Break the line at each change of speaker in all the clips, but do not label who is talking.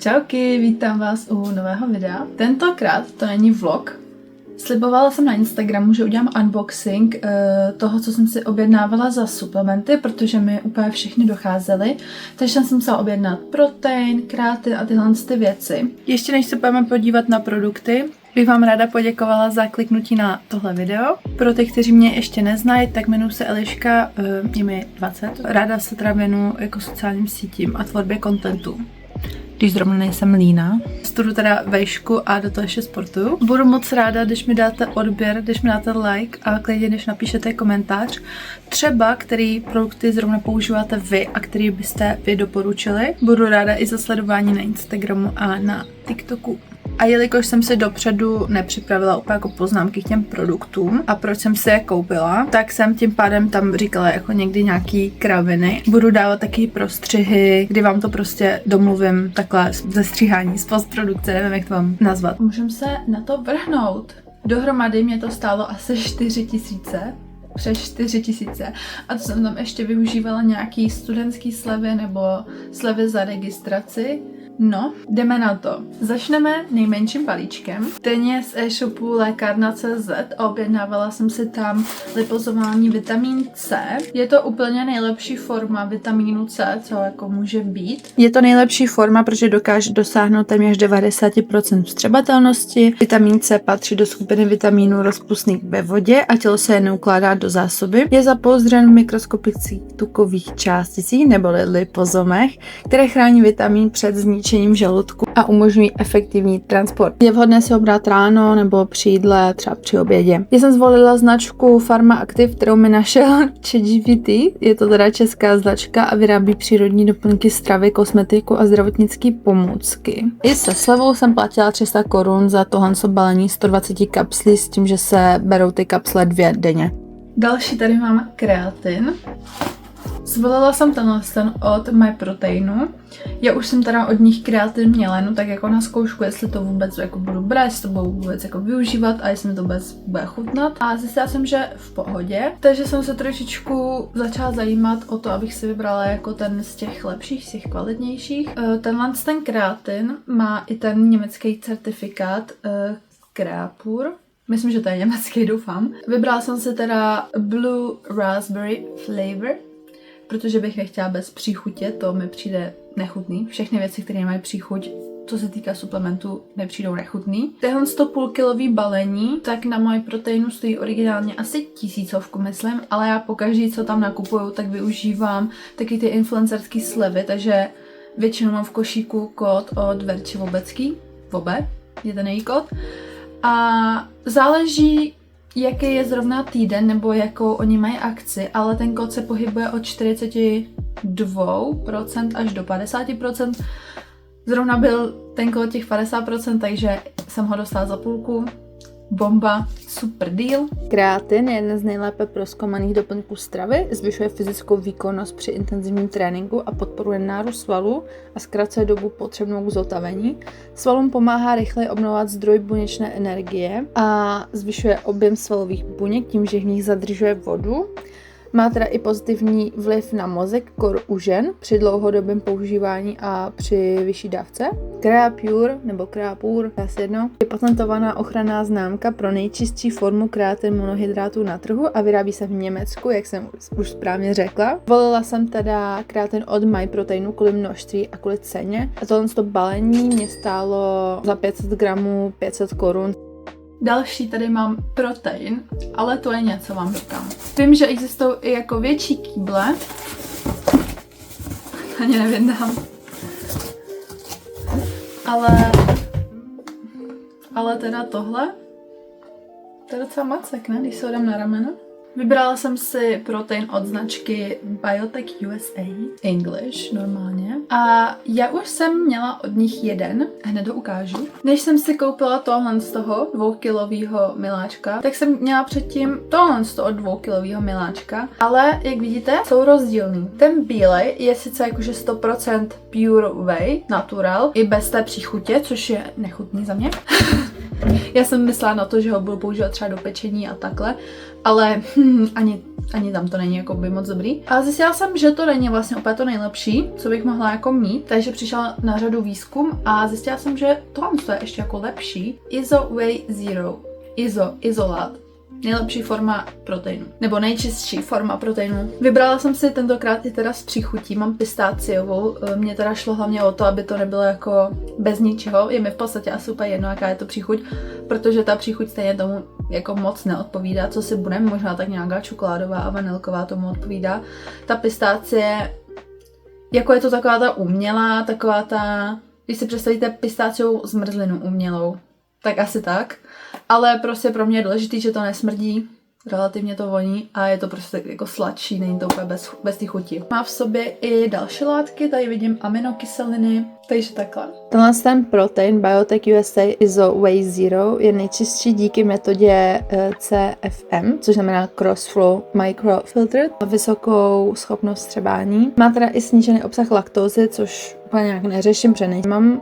Čauky, vítám vás u nového videa. Tentokrát to není vlog. Slibovala jsem na Instagramu, že udělám unboxing toho, co jsem si objednávala za suplementy, protože mi úplně všechny docházely. Takže jsem musela objednat protein, kreatin a tyhle věci. Ještě než se budeme podívat na produkty, bych vám ráda poděkovala za kliknutí na tohle video. Pro ty, kteří mě ještě neznají, tak jmenuji se Eliška, je mi 20. Ráda se teda věnuju jako sociálním sítím a tvorbě kontentu, když zrovna nejsem líná. Studuju teda vejšku a do toho ještě sportuju. Budu moc ráda, když mi dáte odběr, když mi dáte like a klidně, když napíšete komentář. Třeba, který produkty zrovna používáte vy a který byste vy doporučili. Budu ráda i za sledování na Instagramu a na TikToku. A jelikož jsem si dopředu nepřipravila úplně jako poznámky k těm produktům a proč jsem si je koupila, tak jsem tím pádem tam říkala jako někdy nějaký kraviny. Budu dávat taky prostřihy, kdy vám to prostě domluvím takhle ze stříhání, z postprodukce, nevím, jak to vám nazvat. Můžeme se na to vrhnout. Dohromady mě to stálo asi 4 000. Přes 4 000. A to jsem tam ještě využívala nějaký studentský slevy nebo slevy za registraci. No, jdeme na to. Začneme nejmenším balíčkem. Ten je z e-shopu lékárna.cz a objednávala jsem si tam lipozování vitamin C. Je to úplně nejlepší forma vitamínu C, co jako může být. Je to nejlepší forma, protože dokáže dosáhnout téměř 90% vstřebatelnosti. Vitamin C patří do skupiny vitamínů rozpustných ve vodě a tělo se je neukládá do zásoby. Je zapouzdřen v mikroskopických tukových částicích neboli lipozomech, které chrání vitamin před zničením žaludku a umožňují efektivní transport. Je vhodné si ho brát ráno nebo při jídle, třeba při obědě. Já jsem zvolila značku Pharma Active, kterou mi našel ChatGPT. Je to teda česká značka a vyrábí přírodní doplňky stravy, kosmetiku a zdravotnické pomůcky. I se slevou jsem platila 300 korun za tohle balení 120 kapslí s tím, že se berou ty kapsle 2 denně. Další tady mám kreatin. Zvolila jsem ten od MyProteinu. Já už jsem teda od nich kreatin měla, no tak jako na zkoušku, jestli to vůbec jako budu brát, jestli to budu vůbec jako využívat a jestli mi to vůbec bude chutnat. A zjistila jsem, že v pohodě, takže jsem se trošičku začala zajímat o to, abych si vybrala jako ten z těch lepších, z těch kvalitnějších. Ten kreatin má i ten německý certifikát Creapure. Myslím, že to je německý, doufám. Vybrala jsem si teda Blue Raspberry Flavor, protože bych nechtěla bez příchutě, to mi přijde nechutný. Všechny věci, které mají příchuť, co se týká suplementu, nepřijdou nechutný. Téhle 100 kilový balení, tak na MyProteinu stojí originálně asi 1000, myslím, ale já pokaždý, co tam nakupuju, tak využívám taky ty influencerský slevy, takže většinou mám v košíku kód od Verči Vobecký, Vobe, je ten její kód. A záleží, jaký je zrovna týden, nebo jakou oni mají akci, ale ten kód se pohybuje od 42% až do 50%. Zrovna byl ten kód těch 50%, takže jsem ho dostala za půlku. Bomba, super deal. Kreatin je jeden z nejlépe prozkoumaných doplňků stravy, zvyšuje fyzickou výkonnost při intenzivním tréninku a podporuje nárůst svalů a zkracuje dobu potřebnou k zotavení. Svalům pomáhá rychleji obnovovat zdroj buněčné energie a zvyšuje objem svalových buněk tím, že v nich zadržuje vodu. Má teda i pozitivní vliv na mozek, kor u žen při dlouhodobém používání a při vyšší dávce. Creapure nebo Creapure, je patentovaná ochranná známka pro nejčistší formu kreatin monohydrátů na trhu a vyrábí se v Německu, jak jsem už správně řekla. Volila jsem teda kreatin od MyProteinu kvůli množství a kvůli ceně. A tohle balení mě stálo za 500 gramů 500 korun. Další tady mám protein, ale to je něco, vám říkám. Vím, že existují i jako větší kýble. Ani nevědám. Ale teda tohle, to je docela macek, ne? Když se ho dám na rameno. Vybrala jsem si protein od značky Biotech USA English normálně a já už jsem měla od nich jeden, hned ho ukážu. Než jsem si koupila tohle z toho 2kilového miláčka, tak jsem měla předtím tohle od 2kilového miláčka, ale jak vidíte, jsou rozdílný. Ten bílej je sice jakože 100% pure whey, natural, i bez té příchutě, což je nechutný za mě. Já jsem myslela na to, že ho budu používat třeba do pečení a takhle, ale ani tam to není jako by moc dobrý. A zjistila jsem, že to není vlastně úplně to nejlepší, co bych mohla jako mít, takže přišla na řadu výzkum a zjistila jsem, že tohle je ještě jako lepší. Iso Whey Zero. Izolát. Nejlepší forma proteinu. Nebo nejčistší forma proteinu. Vybrala jsem si tentokrát i teda s příchutí. Mám pistáciovou. Mně teda šlo hlavně o to, aby to nebylo jako bez ničeho. Je mi v podstatě asi úplně jedno, jaká je to příchuť, protože ta příchuť stejně tomu jako moc neodpovídá, co si budeme. Možná tak nějaká čokoládová a vanilková tomu odpovídá. Ta pistácie, jako je to taková ta umělá, taková ta, když si představíte pistáciovou zmrzlinu umělou, tak asi tak. Ale prostě pro mě je důležitý, že to nesmrdí, relativně to voní a je to prostě jako sladší, není to úplně bez té chuti. Má v sobě i další látky, tady vidím aminokyseliny, takže takhle. Tenhle ten protein Biotech USA Iso Whey Zero je nejčistší díky metodě CFM, což znamená Cross Flow Microfiltered, vysokou schopnost střebání. Má teda i snížený obsah laktózy, což úplně nějak neřeším, protože mám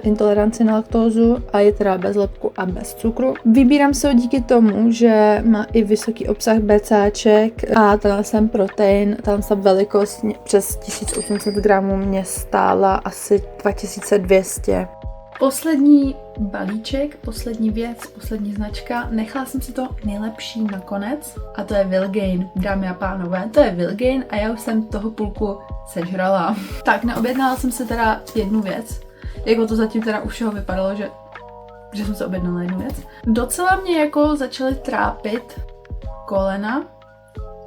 intoleranci na laktózu a je teda bez lepku a bez cukru. Vybírám se ho díky tomu, že má i vysoký obsah BCAček a ten protein, ta velikost přes 1800 gramů mě stála asi 2200. Poslední balíček, poslední věc, poslední značka. Nechala jsem si to nejlepší nakonec a to je Vilgain. Dámy a pánové, to je Vilgain a já už jsem toho půlku sežrala. Tak, neobjednala jsem si teda jednu věc. Jako to zatím teda už všeho vypadalo, že jsem se objednala jednu věc. Docela mě jako začaly trápit kolena,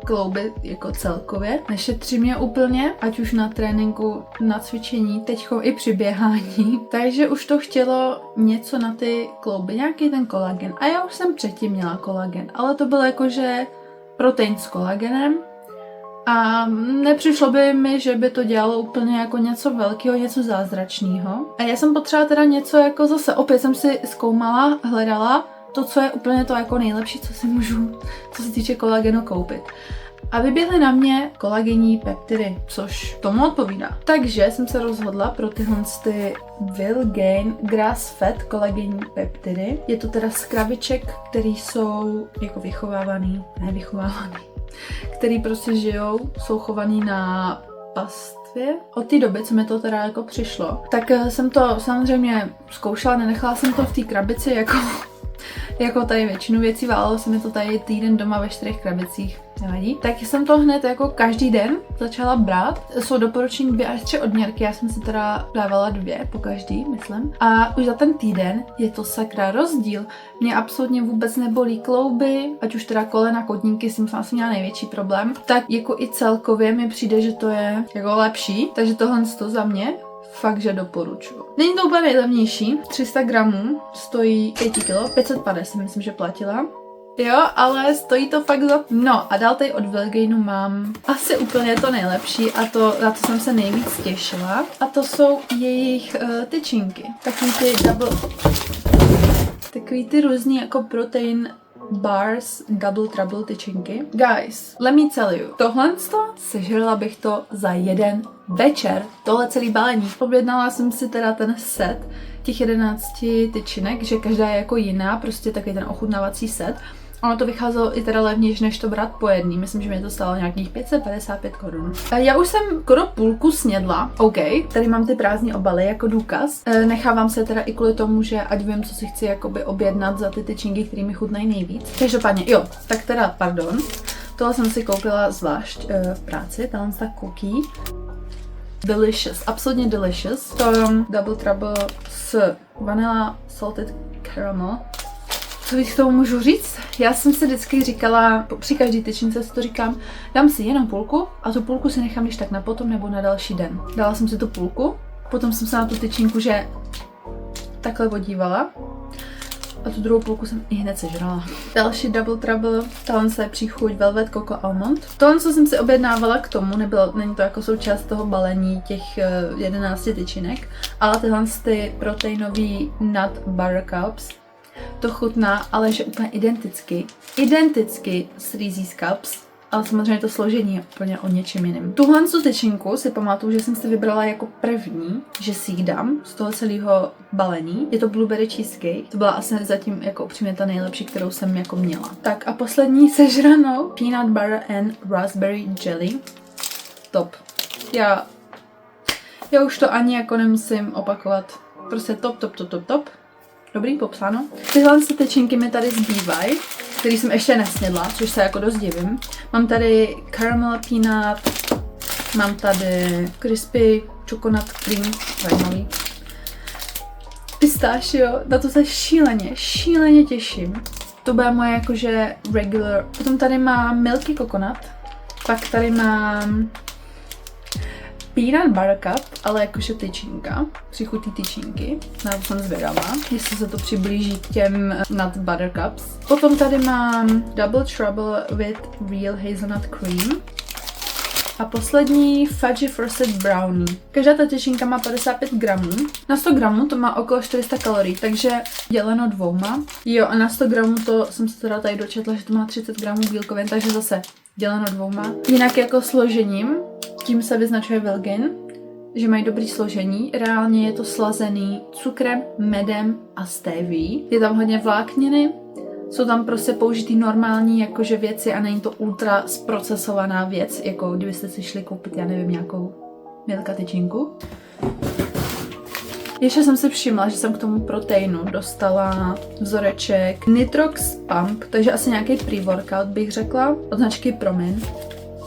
klouby jako celkově. Nešetří mě úplně, ať už na tréninku, na cvičení, teďko i při běhání. Takže už to chtělo něco na ty klouby, nějaký ten kolagen. A já už jsem předtím měla kolagen, ale to bylo jakože protein s kolagenem. A nepřišlo by mi, že by to dělalo úplně jako něco velkého, něco zázračného. A já jsem potřebovala teda něco jako zase, opět jsem si zkoumala, hledala to, co je úplně to jako nejlepší, co si můžu, co se týče kolagenu koupit. A vyběhly na mě kolagenní peptidy, což tomu odpovídá. Takže jsem se rozhodla pro tyhle Vilgain Grass Fed kolagenní peptidy. Je to teda z kraviček, který jsou jako nevychovávaný, který prostě žijou, jsou chovaný na pastvě. Od té doby, co mi to teda jako přišlo, tak jsem to samozřejmě zkoušela, nenechala jsem to v té krabici jako tady většinu věcí, válelo se mi to tady týden doma ve 4 krabicích, nevadí. Tak jsem to hned jako každý den začala brát. Jsou doporučení 2 až 3 odměrky, já jsem si teda dávala 2 po každý, myslím. A už za ten týden je to sakra rozdíl. Mě absolutně vůbec nebolí klouby, ať už teda kolena, kotníky, s tím jsem asi měla největší problém. Tak jako i celkově mi přijde, že to je jako lepší, takže tohle to za mě fakt, že doporučuji. Není to úplně nejlevnější, 300 gramů, stojí 5 kg, 550 myslím, že platila. Jo, ale stojí to fakt za... No a dál tady od Vilgainu mám asi úplně to nejlepší a to, na to jsem se nejvíc těšila. A to jsou jejich tyčinky. Takový ty různý jako protein bars, double trouble tyčinky. Guys, let me tell you, tohle sežrala bych to za jeden večer, tohle celý balení. Objednala jsem si teda ten set těch 11 tyčinek, že každá je jako jiná, prostě takový ten ochutnávací set. Ono to vycházelo i teda levnější, než to brát po jedný. Myslím, že mě to stálo nějakých 555 korun. Já už jsem skoro půlku snědla. OK, tady mám ty prázdné obaly jako důkaz. Nechávám se teda i kvůli tomu, že ať vím, co si chci jakoby objednat za ty tyčinky, které mi chutnají nejvíc. Každopádně, jo, tak teda, pardon. Tohle jsem si koupila zvlášť v práci, tahle ta cookie. Delicious, absolutně delicious. To Double Trouble s vanilla salted caramel. Co bych k tomu můžu říct? Já jsem si vždycky říkala, při každý tyčince si to říkám, dám si jenom půlku a tu půlku si nechám když tak na potom nebo na další den. Dala jsem si tu půlku, potom jsem se na tu tyčinku, že takhle podívala a tu druhou půlku jsem i hned sežrala. Další Double Trouble, tohle je příchuť Velvet Coco Almond. Tohle, co jsem si objednávala k tomu, není to jako součást toho balení těch 11 tyčinek, ale tyhle ty proteinový nut butter cups. To chutná, ale že úplně identicky s Reese's Cups. Ale samozřejmě to složení je úplně o něčem jiném. Tuhle tyčinku si pamatuju, že jsem si vybrala jako první, že si ji dám z toho celého balení. Je to blueberry cheesecake. To byla asi zatím jako upřímně ta nejlepší, kterou jsem jako měla. Tak a poslední sežranou peanut butter and raspberry jelly. Top. Já už to ani jako nemusím opakovat. Prostě top. Dobrý, popsáno. Tyhle tyčinky mi tady zbývají, který jsem ještě nesnědla, což se jako dost divím. Mám tady caramel peanut, mám tady crispy chocolate cream, zajímavý. Pistachio, na to se šíleně těším. To bude moje jakože regular. Potom tady mám milky coconut, pak tady mám peanut butter cup, ale jakože tyčinka, přichutí tyčinky, na to jsem zvědavá, jestli se to přiblíží k těm nut butter cups. Potom tady mám double trouble with real hazelnut cream a poslední fudgy frosted brownie. Každá ta tyčinka má 55 gramů, na 100 gramů to má okolo 400 kalorií, takže děleno 2. Jo, a na 100 gramů to jsem se teda tady dočetla, že to má 30 gramů bílkovin, takže zase děleno 2. Jinak jako složením, tím se vyznačuje Wilgin, že mají dobrý složení. Reálně je to slazený cukrem, medem a stevie. Je tam hodně vlákniny, jsou tam prostě použitý normální jakože věci a není to ultra zprocesovaná věc, jako kdybyste si šli koupit, já nevím, nějakou milka tyčinku. Ještě jsem si všimla, že jsem k tomu proteinu dostala vzoreček Nitrox Pump, takže asi nějaký pre-workout bych řekla, od značky Promin.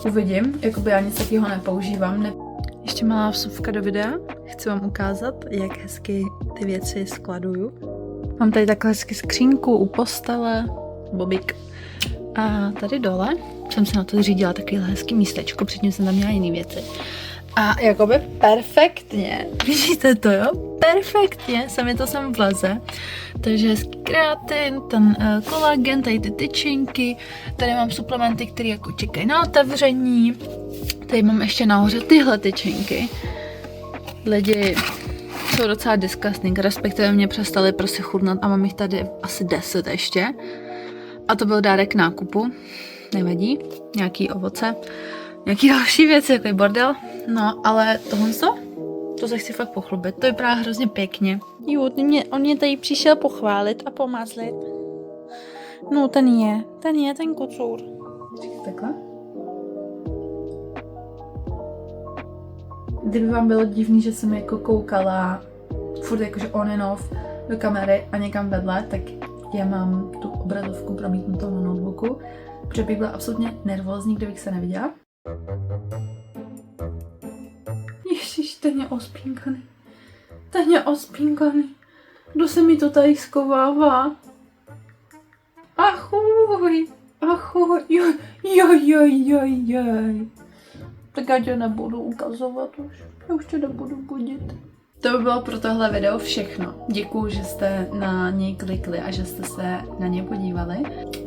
Uvidím, jakoby já nic takového nepoužívám. Ještě malá vsuvka do videa. Chci vám ukázat, jak hezky ty věci skladuju. Mám tady takhle hezky skřínku u postele, bobík. A tady dole jsem se na to zřídila takový hezký místečko, předtím jsem tam měla jiné věci. A jakoby perfektně, vidíte to, jo? Perfektně se mi to sem vleze. Takže hezký kreatin, ten kolagen, tady ty tyčinky, tady mám suplementy, které jako čekají na otevření. Tady mám ještě nahoře tyhle tyčinky. Lidi jsou docela disgusting, respektive mě přestali prostě chutnat a mám jich tady asi 10 ještě. A to byl dárek nákupu, nevadí, nějaký ovoce. Nějaký další věci, jako bordel. No, ale tohle to se chci fakt pochlubit. To vypadá hrozně pěkně. Jo, on mě tady přišel pochválit a pomazlit. No, ten kocour. Takhle. Kdyby vám bylo divný, že jsem jako koukala furt jakože on and off do kamery a někam vedle, tak já mám tu obrazovku promítnutou na notebooku, protože bych byla absolutně nervózní, kdybych se neviděla. Ježiš, ten je ospínkaný. Kdo se mi to tady skovává? Ahoj. Joj. Tak já tě nebudu ukazovat už. Já už tě nebudu budit. To by bylo pro tohle video všechno. Děkuju, že jste na něj klikli a že jste se na něj podívali.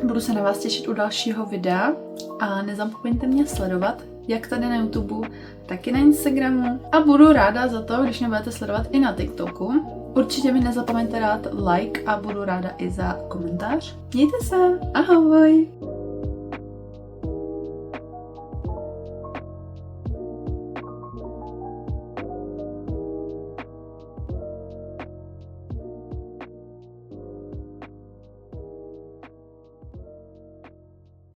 Budu se na vás těšit u dalšího videa a nezapomeňte mě sledovat, jak tady na YouTube, tak i na Instagramu. A budu ráda za to, když mě budete sledovat i na TikToku. Určitě mi nezapomeňte dát like a budu ráda i za komentář. Mějte se, ahoj!